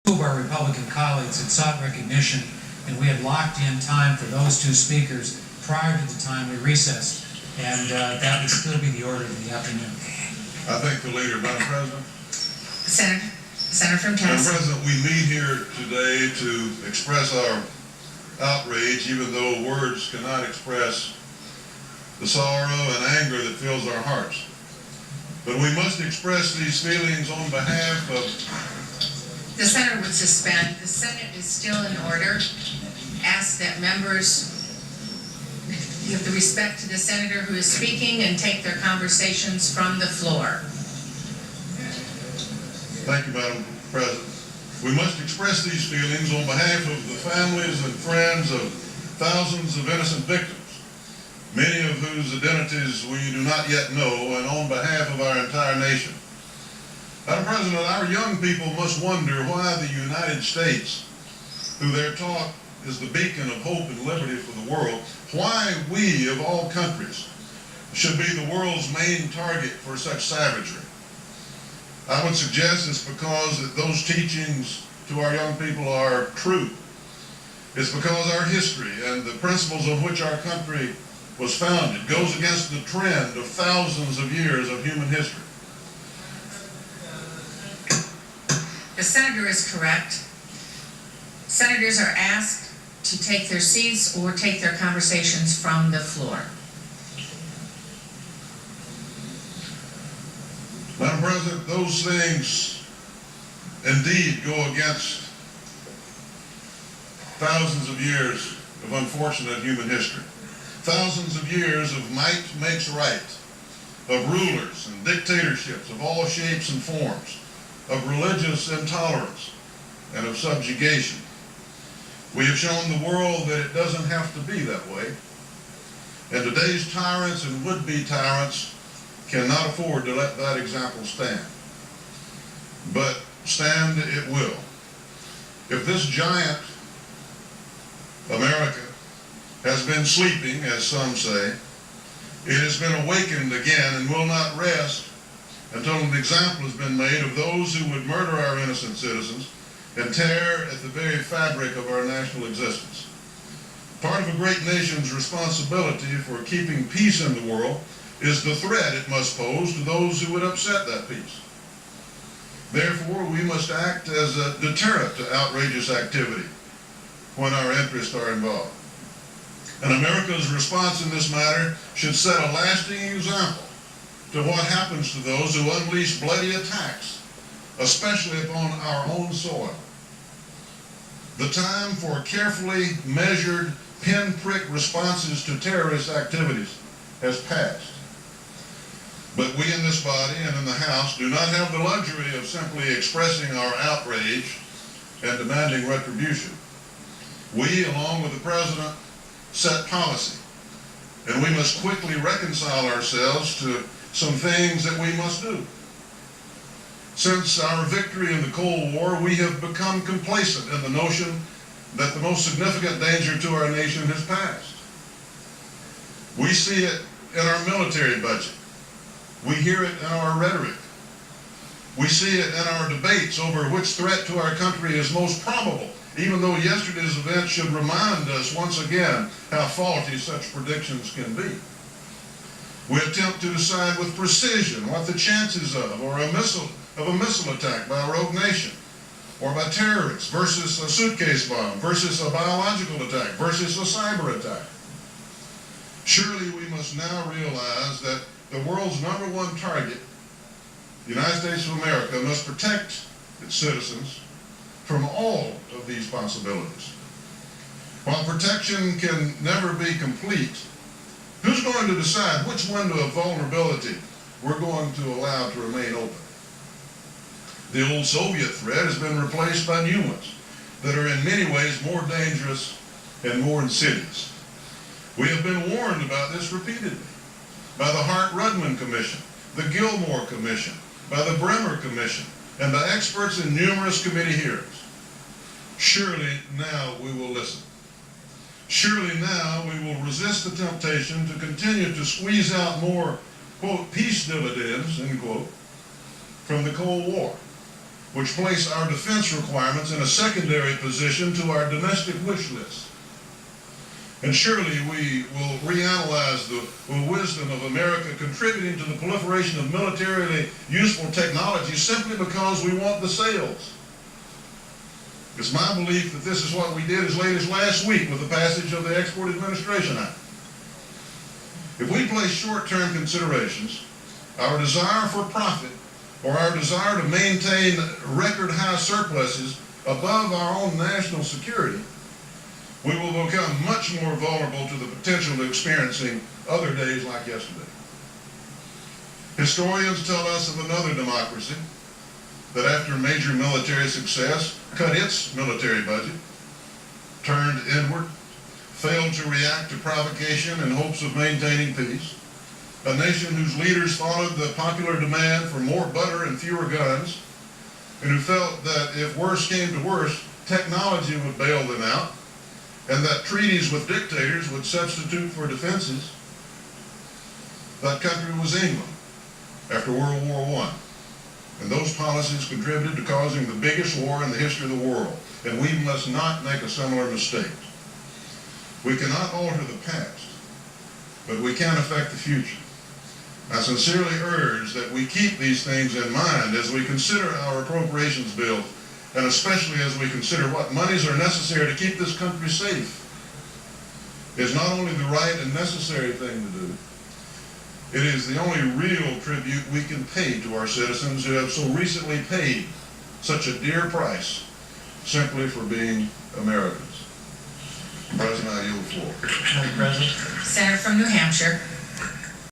Two of our Republican colleagues had sought recognition, and we had locked in time for those two speakers prior to the time we recessed, and that would still be the order of the afternoon. I thank the leader. Madam President. Senator from Thompson. Madam President, we meet here today to express our outrage, even though words cannot express the sorrow and anger that fills our hearts. But we must express these feelings on behalf of... The Senator would suspend. The Senate is still in order. Ask that members give the respect to the Senator who is speaking and take their conversations from the floor. Thank you, Madam President. We must express these feelings on behalf of the families and friends of thousands of innocent victims, many of whose identities we do not yet know, and on behalf of our entire nation. Madam President, our young people must wonder why the United States, who they're taught is the beacon of hope and liberty for the world, why we, of all countries, should be the world's main target for such savagery. I would suggest it's because that those teachings to our young people are true. It's because our history and the principles on which our country was founded goes against the trend of thousands of years of human history. The Senator is correct. Senators are asked to take their seats or take their conversations from the floor. Madam President, those things indeed go against thousands of years of unfortunate human history. Thousands of years of might makes right, of rulers and dictatorships of all shapes and forms, of religious intolerance and of subjugation. We have shown the world that it doesn't have to be that way. And today's tyrants and would-be tyrants cannot afford to let that example stand. But stand it will. If this giant, America, has been sleeping, as some say, it has been awakened again and will not rest until an example has been made of those who would murder our innocent citizens and tear at the very fabric of our national existence. Part of a great nation's responsibility for keeping peace in the world is the threat it must pose to those who would upset that peace. Therefore, we must act as a deterrent to outrageous activity when our interests are involved. And America's response in this matter should set a lasting example to what happens to those who unleash bloody attacks, especially upon our own soil. The time for carefully measured, pinprick responses to terrorist activities has passed. But we in this body and in the House do not have the luxury of simply expressing our outrage and demanding retribution. We, along with the President, set policy, and we must quickly reconcile ourselves to some things that we must do. Since our victory in the Cold War, we have become complacent in the notion that the most significant danger to our nation has passed. We see it in our military budget. We hear it in our rhetoric. We see it in our debates over which threat to our country is most probable, even though yesterday's events should remind us once again how faulty such predictions can be. We attempt to decide with precision what the chances of a missile attack by a rogue nation, or by terrorists versus a suitcase bomb, versus a biological attack, versus a cyber attack. Surely we must now realize that the world's #1 target, the United States of America, must protect its citizens from all of these possibilities. While protection can never be complete, who's going to decide which window of vulnerability we're going to allow to remain open? The old Soviet threat has been replaced by new ones that are in many ways more dangerous and more insidious. We have been warned about this repeatedly by the Hart-Rudman Commission, the Gilmore Commission, by the Bremer Commission, and by experts in numerous committee hearings. Surely now we will listen. Surely now we will resist the temptation to continue to squeeze out more, quote, peace dividends, end quote, from the Cold War. which place our defense requirements in a secondary position to our domestic wish list. And surely we will reanalyze the wisdom of America contributing to the proliferation of militarily useful technology simply because we want the sales. It's my belief that this is what we did as late as last week with the passage of the Export Administration Act. If we place short-term considerations, our desire for profit, or our desire to maintain record-high surpluses above our own national security, we will become much more vulnerable to the potential of experiencing other days like yesterday. Historians tell us of another democracy that after major military success cut its military budget, turned inward, failed to react to provocation in hopes of maintaining peace, a nation whose leaders followed the popular demand for more butter and fewer guns, and who felt that if worse came to worse, technology would bail them out, and that treaties with dictators would substitute for defenses. That country was England after World War I. And those policies contributed to causing the biggest war in the history of the world. And we must not make a similar mistake. We cannot alter the past, but we can affect the future. I sincerely urge that we keep these things in mind as we consider our appropriations bill, and especially as we consider what monies are necessary to keep this country safe. It's not only the right and necessary thing to do, it is the only real tribute we can pay to our citizens who have so recently paid such a dear price simply for being Americans. President, I yield the floor. Madam President. Senator from New Hampshire.